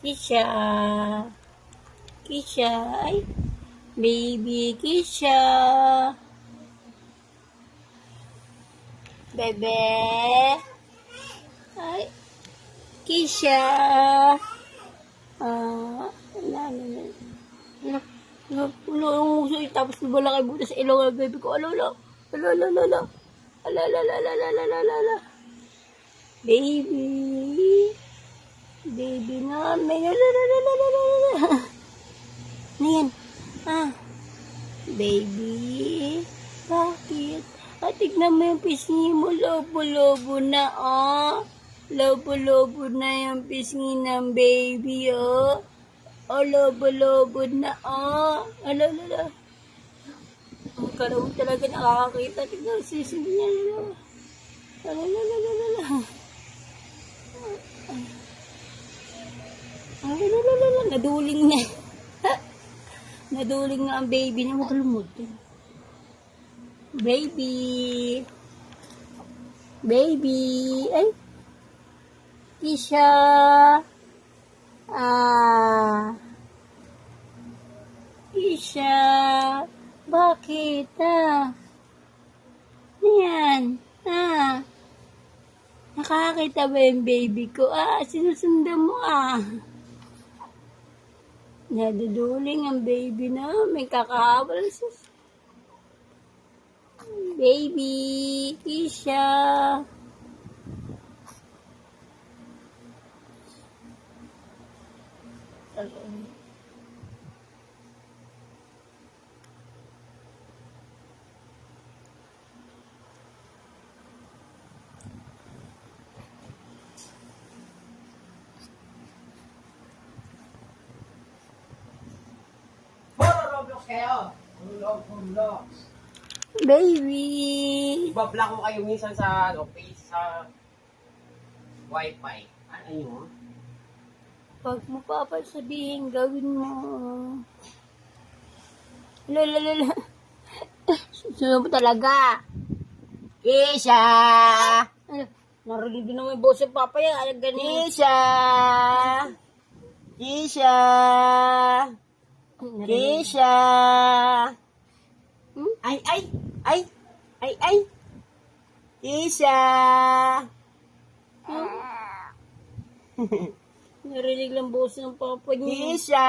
Kisha. Kisha. Ay, baby Kisha. Bebe. Ay, Kisha. Tapos malaki butas sa ilong ng baby ko. Ala. Baby. Baby namin. Ano yan? Baby. Bakit? Tignan mo yung pisngi mo. Lobo-lobo na, Lobo-lobo na yung pisngi ng baby, lobo-lobo na, Ala. Ang karoon talaga nakakakita. Tignan, sisig niya. Ala. Naduling na. Naduling na ang baby niya. Huwag lumod. Baby. Ay. Kisha. Kisha. Bakit? Ayan. Nakakita ba yung baby ko? Sinusundan mo, Naduduling ang baby namin. Kakahabal. Baby. Kisha. Kayo. Hulog. Baby. Bablock ko kayo minsan sa face sa wifi. Ano yun? Pag mo papasabihin, gawin mo. Lala. Susunod mo talaga. Kisha! Narinig din naman yung boss ng papa yan. Ayaw ganun. Kisha! Ay! Kisha! Narinig lang boss ng papa niya. Kisha!